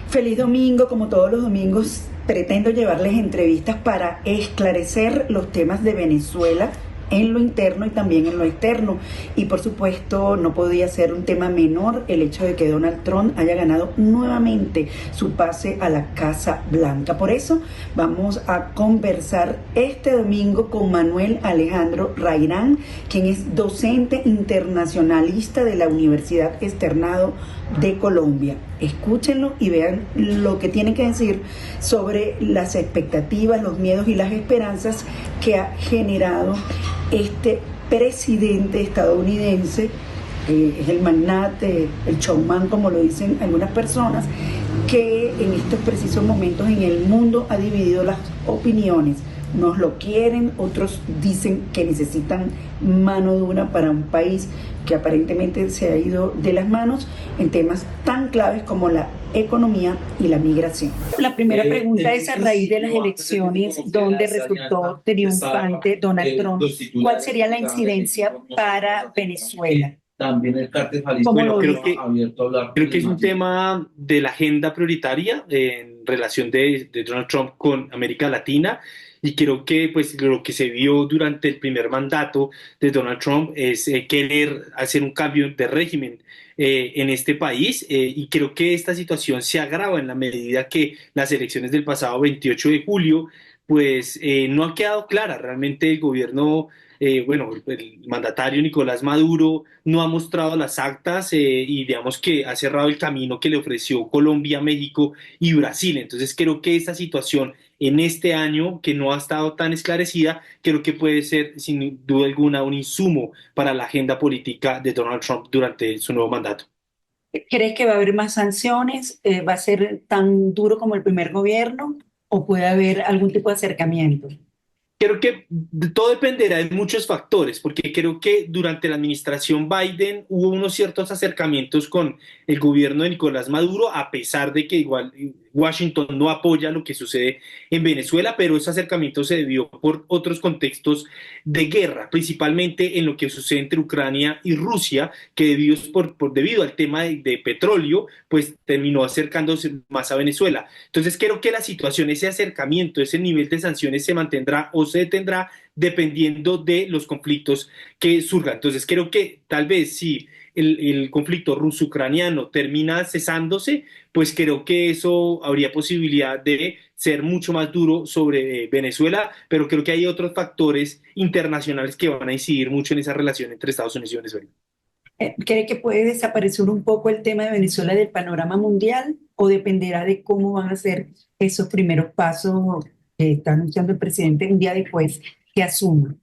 Feliz domingo, como todos los domingos, pretendo llevarles entrevistas para esclarecer los temas de Venezuela en lo interno y también en lo externo. Y por supuesto no podía ser un tema menor el hecho de que Donald Trump haya ganado nuevamente su pase a la Casa Blanca. Por eso vamos a conversar este domingo con Manuel Alejandro Rairán, quien es docente internacionalista de la Universidad Externado de Colombia. Escúchenlo y vean lo que tiene que decir sobre las expectativas, los miedos y las esperanzas que ha generado este presidente estadounidense. Es el magnate, el showman, como lo dicen algunas personas, que en estos precisos momentos en el mundo ha dividido las opiniones. Nos lo quieren, otros dicen que necesitan mano dura para un país que aparentemente se ha ido de las manos en temas tan claves como la economía y la migración. La primera pregunta es a raíz de las elecciones donde resultó triunfante Donald Trump, ¿cuál sería la incidencia para Venezuela? También el cártel Jalisco Bueno, abierto a hablar Creo con que el es un Madrid. tema de la agenda prioritaria en relación de Donald Trump con América Latina y creo que pues lo que se vio durante el primer mandato de Donald Trump es querer hacer un cambio de régimen en este país y creo que esta situación se agrava en la medida que las elecciones del pasado 28 de julio pues no han quedado claras. Realmente el gobierno bueno, el mandatario Nicolás Maduro no ha mostrado las actas y digamos que ha cerrado el camino que le ofreció Colombia, México y Brasil. Entonces creo que esta situación en este año que no ha estado tan esclarecida, creo que puede ser sin duda alguna un insumo para la agenda política de Donald Trump durante su nuevo mandato. ¿crees que va a haber más sanciones? ¿Va a ser tan duro como el primer gobierno? ¿O puede haber algún tipo de acercamiento? Creo que todo dependerá de muchos factores, porque creo que durante la administración Biden hubo unos ciertos acercamientos con el gobierno de Nicolás Maduro, a pesar de que igual Washington no apoya lo que sucede en Venezuela, pero ese acercamiento se debió por otros contextos de guerra, principalmente en lo que sucede entre Ucrania y Rusia, que debido al tema de petróleo, pues terminó acercándose más a Venezuela. Entonces creo que la situación, ese acercamiento, ese nivel de sanciones se mantendrá o se detendrá dependiendo de los conflictos que surjan. Entonces creo que tal vez si el conflicto ruso-ucraniano termina cesándose, pues creo que eso habría posibilidad de ser mucho más duro sobre Venezuela, pero creo que hay otros factores internacionales que van a incidir mucho en esa relación entre Estados Unidos y Venezuela. ¿Cree que puede desaparecer un poco el tema de Venezuela del panorama mundial o dependerá de cómo van a ser esos primeros pasos que está anunciando el presidente un día después que asuma?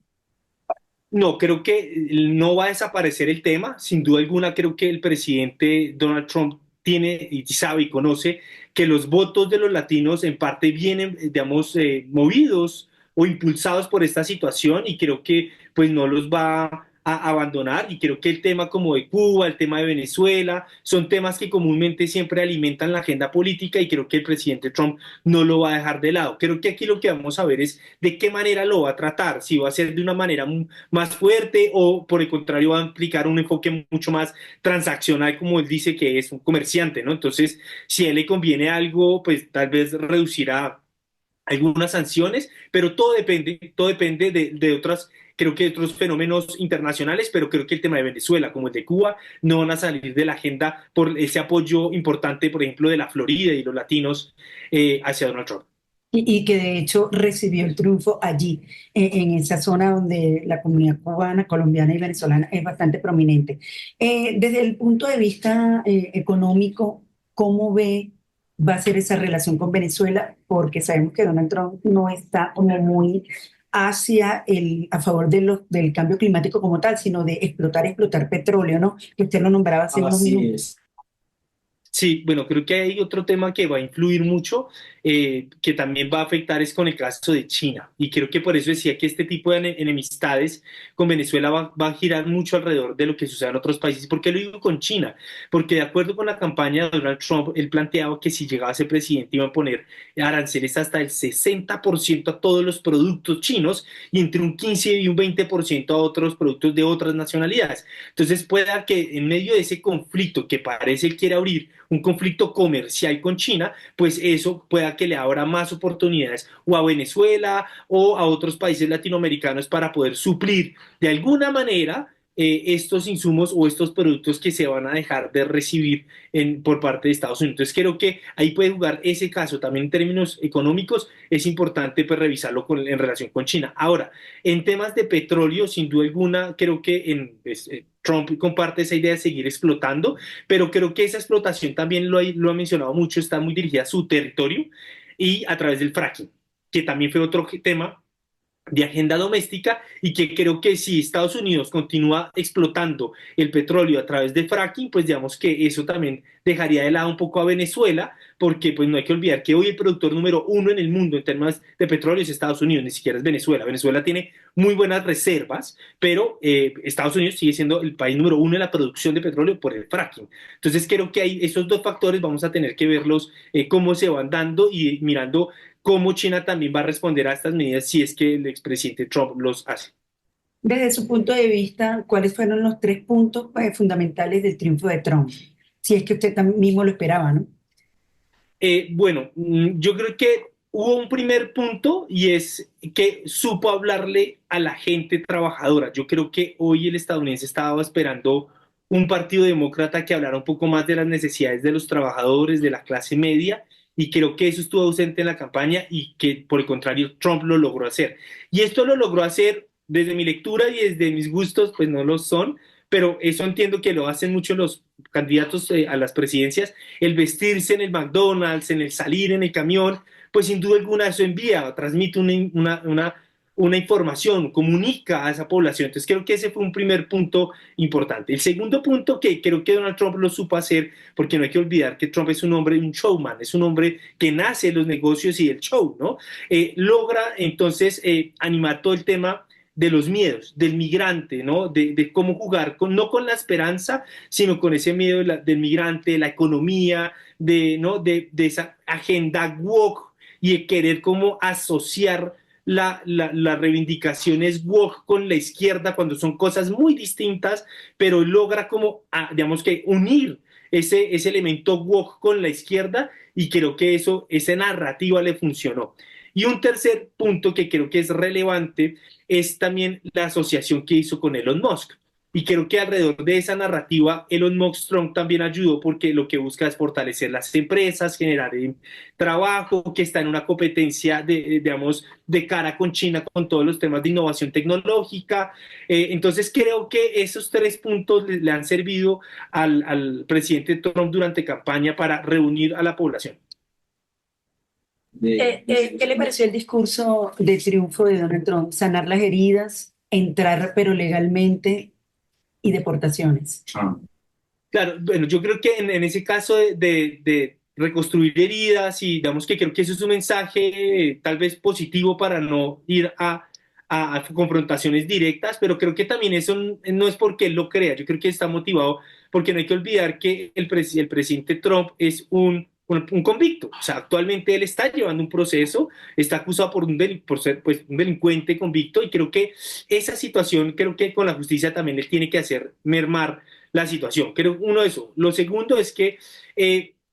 No, creo que no va a desaparecer el tema. Sin duda alguna, creo que el presidente Donald Trump tiene y sabe y conoce que los votos de los latinos en parte vienen, digamos, movidos o impulsados por esta situación y creo que pues no los va a abandonar y creo que el tema como de Cuba, el tema de Venezuela, son temas que comúnmente siempre alimentan la agenda política y creo que el presidente Trump no lo va a dejar de lado. Creo que aquí lo que vamos a ver es de qué manera lo va a tratar, si va a ser de una manera más fuerte o por el contrario va a implicar un enfoque mucho más transaccional como él dice que es un comerciante, ¿no? Entonces, si a él le conviene algo, pues tal vez reducirá algunas sanciones, pero todo depende de otras, creo que de otros fenómenos internacionales, pero creo que el tema de Venezuela, como el de Cuba, no van a salir de la agenda por ese apoyo importante, por ejemplo, de la Florida y los latinos hacia Donald Trump. Y que de hecho recibió el triunfo allí, en esa zona donde la comunidad cubana, colombiana y venezolana es bastante prominente. Desde el punto de vista económico, ¿cómo ve va a ser esa relación con Venezuela? Porque sabemos que Donald Trump no está como muy a favor de del cambio climático como tal, sino de explotar petróleo, ¿no? Que usted lo nombraba hace unos Así minutos. es. Sí, bueno, creo que hay otro tema que va a influir mucho, que también va a afectar es con el caso de China. Y creo que por eso decía que este tipo de enemistades con Venezuela va a girar mucho alrededor de lo que sucede en otros países. ¿Por qué lo digo con China? Porque de acuerdo con la campaña de Donald Trump, él planteaba que si llegaba a ser presidente iba a poner aranceles hasta el 60% a todos los productos chinos y entre un 15 y un 20% a otros productos de otras nacionalidades. Entonces pueda que en medio de ese conflicto que parece él quiere abrir un conflicto comercial con China, pues eso pueda que le abra más oportunidades o a Venezuela o a otros países latinoamericanos para poder suplir de alguna manera estos insumos o estos productos que se van a dejar de recibir por parte de Estados Unidos. Entonces creo que ahí puede jugar ese caso. También en términos económicos es importante pues, revisarlo en relación con China. Ahora, en temas de petróleo, sin duda alguna, creo que Trump comparte esa idea de seguir explotando, pero creo que esa explotación también lo ha mencionado mucho, está muy dirigida a su territorio y a través del fracking, que también fue otro tema de agenda doméstica y que creo que si Estados Unidos continúa explotando el petróleo a través de fracking, pues digamos que eso también dejaría de lado un poco a Venezuela, porque pues no hay que olvidar que hoy el productor número uno en el mundo en temas de petróleo es Estados Unidos, ni siquiera es Venezuela. Venezuela tiene muy buenas reservas, pero Estados Unidos sigue siendo el país número uno en la producción de petróleo por el fracking. Entonces creo que hay esos dos factores, vamos a tener que verlos cómo se van dando y mirando cómo China también va a responder a estas medidas si es que el expresidente Trump los hace. Desde su punto de vista, ¿cuáles fueron los tres puntos fundamentales del triunfo de Trump? Si es que usted mismo lo esperaba, ¿no? Bueno, yo creo que hubo un primer punto y es que supo hablarle a la gente trabajadora. Yo creo que hoy el estadounidense estaba esperando un partido demócrata que hablara un poco más de las necesidades de los trabajadores, de la clase media, y creo que eso estuvo ausente en la campaña y que por el contrario Trump lo logró hacer. Y esto lo logró hacer desde mi lectura y desde mis gustos, pues no lo son, pero eso entiendo que lo hacen mucho los candidatos a las presidencias, el vestirse en el McDonald's, en el salir en el camión, pues sin duda alguna eso envía, transmite una información, comunica a esa población. Entonces creo que ese fue un primer punto importante. El segundo punto que creo que Donald Trump lo supo hacer, porque no hay que olvidar que Trump es un hombre, un showman, es un hombre que nace en los negocios y el show, ¿no? Logra entonces animar todo el tema de los miedos, del migrante, ¿no? De cómo jugar, no con la esperanza, sino con ese miedo del migrante, la economía, ¿no? de esa agenda woke y de querer como asociar las reivindicaciones woke con la izquierda cuando son cosas muy distintas, pero logra como, digamos que unir ese elemento woke con la izquierda y creo que esa narrativa le funcionó. Y un tercer punto que creo que es relevante es también la asociación que hizo con Elon Musk. Y creo que alrededor de esa narrativa, Elon Musk Trump también ayudó porque lo que busca es fortalecer las empresas, generar trabajo, que está en una competencia, digamos, de cara con China, con todos los temas de innovación tecnológica. Entonces creo que esos tres puntos le han servido al presidente Trump durante campaña para reunir a la población. ¿Qué le pareció el discurso de triunfo de Donald Trump? Sanar las heridas, entrar pero legalmente y deportaciones. Claro, bueno, yo creo que en ese caso de reconstruir heridas y digamos que creo que eso es un mensaje tal vez positivo para no ir a confrontaciones directas, pero creo que también eso no es porque él lo crea, yo creo que está motivado porque no hay que olvidar que el presidente Trump es un convicto, o sea, actualmente él está llevando un proceso, está acusado por ser pues, un delincuente convicto y creo que esa situación, creo que con la justicia también él tiene que hacer mermar la situación. Creo uno de eso. Lo segundo es que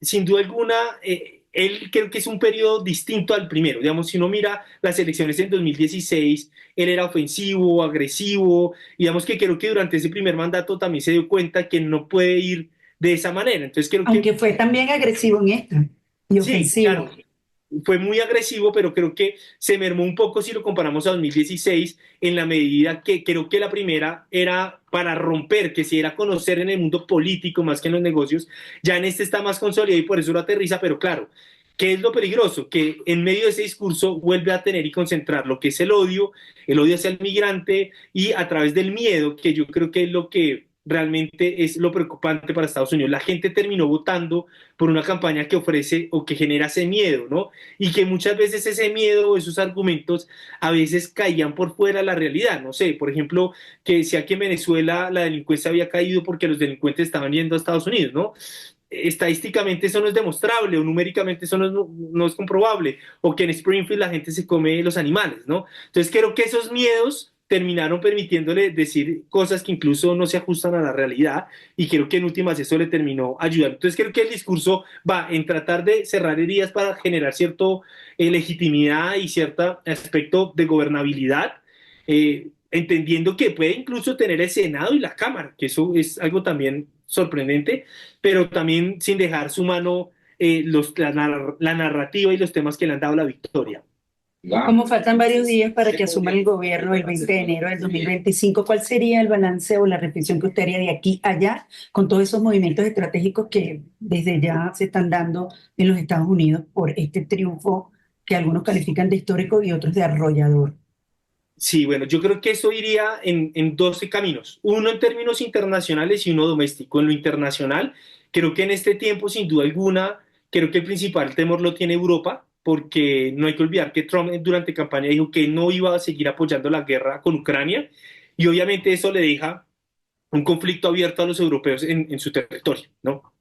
sin duda alguna él creo que es un periodo distinto al primero. Digamos, si uno mira las elecciones en 2016, él era ofensivo, agresivo, y digamos que creo que durante ese primer mandato también se dio cuenta que no puede ir de esa manera. Entonces creo Aunque fue también agresivo en esta y ofensivo. Sí, claro, fue muy agresivo, pero creo que se mermó un poco si lo comparamos a 2016, en la medida que creo que la primera era para romper, que si era conocer en el mundo político más que en los negocios, ya en este está más consolidado y por eso lo aterriza, pero claro, ¿qué es lo peligroso? Que en medio de ese discurso vuelve a tener y concentrar lo que es el odio hacia el migrante y a través del miedo, que yo creo que es lo que realmente es lo preocupante para Estados Unidos. La gente terminó votando por una campaña que ofrece o que genera ese miedo, ¿no? Y que muchas veces ese miedo o esos argumentos a veces caían por fuera de la realidad. No sé, por ejemplo, que decía que en Venezuela la delincuencia había caído porque los delincuentes estaban yendo a Estados Unidos, ¿no? Estadísticamente eso no es demostrable o numéricamente eso no es comprobable, o que en Springfield la gente se come los animales, ¿no? Entonces creo que esos miedos terminaron permitiéndole decir cosas que incluso no se ajustan a la realidad, y creo que en últimas eso le terminó ayudando. Entonces creo que el discurso va en tratar de cerrar heridas para generar cierto legitimidad y cierto aspecto de gobernabilidad, entendiendo que puede incluso tener el Senado y la Cámara, que eso es algo también sorprendente, pero también sin dejar su mano la narrativa y los temas que le han dado la victoria. Como faltan varios días para que asuma el gobierno el 20 de enero del 2025, ¿cuál sería el balance o la reflexión que usted haría de aquí a allá con todos esos movimientos estratégicos que desde ya se están dando en los Estados Unidos por este triunfo que algunos califican de histórico y otros de arrollador? Sí, bueno, yo creo que eso iría en 12 caminos, uno en términos internacionales y uno doméstico. En lo internacional, creo que en este tiempo, sin duda alguna, creo que el principal temor lo tiene Europa, porque no hay que olvidar que Trump durante campaña dijo que no iba a seguir apoyando la guerra con Ucrania, y obviamente eso le deja un conflicto abierto a los europeos en su territorio, ¿no?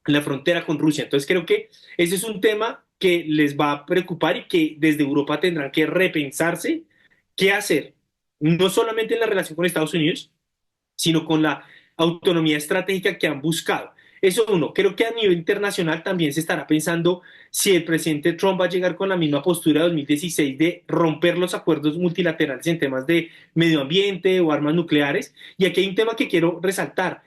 En la frontera con Rusia. Entonces creo que ese es un tema que les va a preocupar y que desde Europa tendrán que repensarse qué hacer, no solamente en la relación con Estados Unidos, sino con la autonomía estratégica que han buscado. Eso uno, creo que a nivel internacional también se estará pensando si el presidente Trump va a llegar con la misma postura de 2016 de romper los acuerdos multilaterales en temas de medio ambiente o armas nucleares. Y aquí hay un tema que quiero resaltar.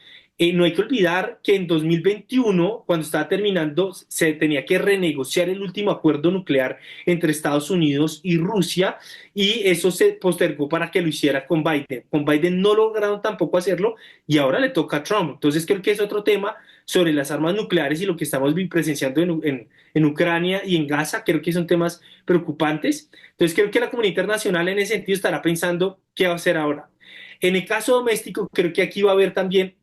No hay que olvidar que en 2021, cuando estaba terminando, se tenía que renegociar el último acuerdo nuclear entre Estados Unidos y Rusia, y eso se postergó para que lo hiciera con Biden. Con Biden no lograron tampoco hacerlo, y ahora le toca a Trump. Entonces creo que es otro tema sobre las armas nucleares y lo que estamos presenciando en Ucrania y en Gaza. Creo que son temas preocupantes. Entonces creo que la comunidad internacional en ese sentido estará pensando qué va a hacer ahora. En el caso doméstico, creo que aquí va a haber también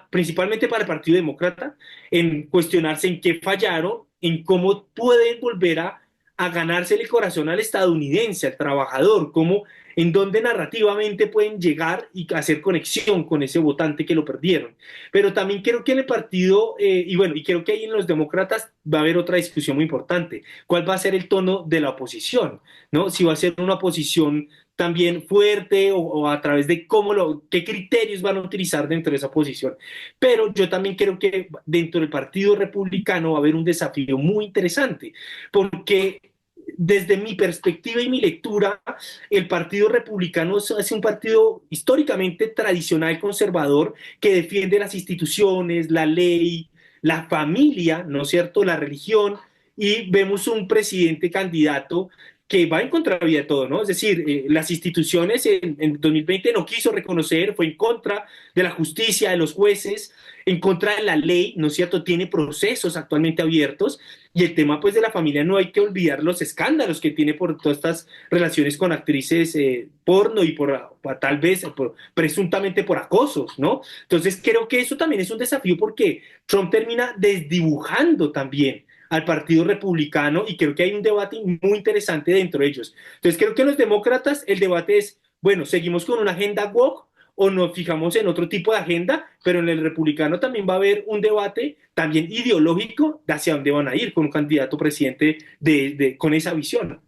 principalmente para el Partido Demócrata, en cuestionarse en qué fallaron, en cómo pueden volver a ganarse el corazón al estadounidense, al trabajador, cómo, en dónde narrativamente pueden llegar y hacer conexión con ese votante que lo perdieron. Pero también creo que en el partido, y bueno, y creo que ahí en los demócratas va a haber otra discusión muy importante. ¿Cuál va a ser el tono de la oposición? ¿No? Si va a ser una oposición también fuerte, o a través de qué criterios van a utilizar dentro de esa posición. Pero yo también creo que dentro del Partido Republicano va a haber un desafío muy interesante, porque desde mi perspectiva y mi lectura, el Partido Republicano es un partido históricamente tradicional, conservador, que defiende las instituciones, la ley, la familia, ¿no es cierto?, la religión, y vemos un presidente candidato que va en contravía de todo, ¿no? Es decir, las instituciones en 2020 no quiso reconocer, fue en contra de la justicia, de los jueces, en contra de la ley, ¿no es cierto? Tiene procesos actualmente abiertos, y el tema, pues, de la familia, no hay que olvidar los escándalos que tiene por todas estas relaciones con actrices porno, y tal vez presuntamente por acosos, ¿no? Entonces creo que eso también es un desafío, porque Trump termina desdibujando también al Partido Republicano, y creo que hay un debate muy interesante dentro de ellos. Entonces creo que los demócratas el debate es, bueno, ¿seguimos con una agenda woke o nos fijamos en otro tipo de agenda? Pero en el republicano también va a haber un debate también ideológico de hacia dónde van a ir con un candidato presidente con esa visión.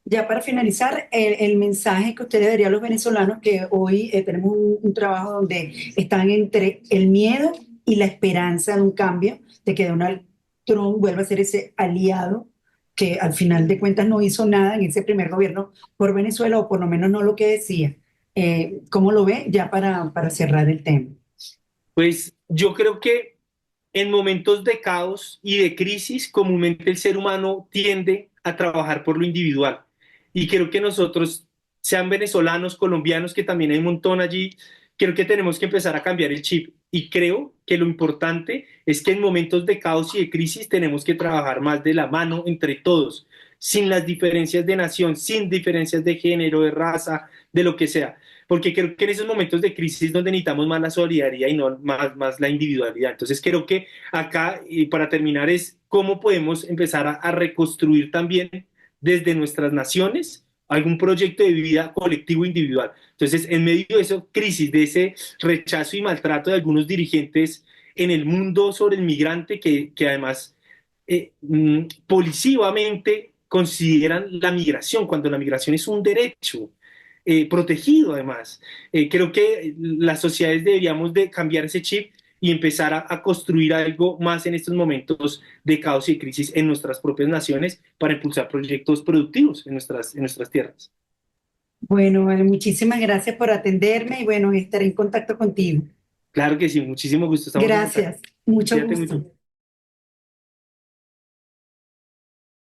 Ya para finalizar, el mensaje que usted le daría a los venezolanos, que hoy tenemos un trabajo donde están entre el miedo y la esperanza de un cambio, de que Donald Trump vuelva a ser ese aliado que al final de cuentas no hizo nada en ese primer gobierno por Venezuela, o por lo menos no lo que decía. ¿Cómo lo ve ya para cerrar el tema? Pues yo creo que en momentos de caos y de crisis, comúnmente el ser humano tiende a trabajar por lo individual. Y creo que nosotros, sean venezolanos, colombianos, que también hay un montón allí, creo que tenemos que empezar a cambiar el chip. Y creo que lo importante es que en momentos de caos y de crisis tenemos que trabajar más de la mano entre todos, sin las diferencias de nación, sin diferencias de género, de raza, de lo que sea, porque creo que en esos momentos de crisis donde necesitamos más la solidaridad y no más la individualidad. Entonces creo que acá, y para terminar, es cómo podemos empezar a reconstruir también desde nuestras naciones algún proyecto de vida colectivo individual. Entonces, en medio de esa crisis, de ese rechazo y maltrato de algunos dirigentes en el mundo sobre el migrante, que además polisivamente consideran la migración, cuando la migración es un derecho protegido además. Creo que las sociedades deberíamos de cambiar ese chip y empezar a construir algo más en estos momentos de caos y de crisis en nuestras propias naciones para impulsar proyectos productivos en nuestras tierras. Bueno, vale, muchísimas gracias por atenderme y bueno, estaré en contacto contigo. Claro que sí, muchísimo gusto. Estamos en contacto. Gracias, mucho Cuídate gusto. mucho.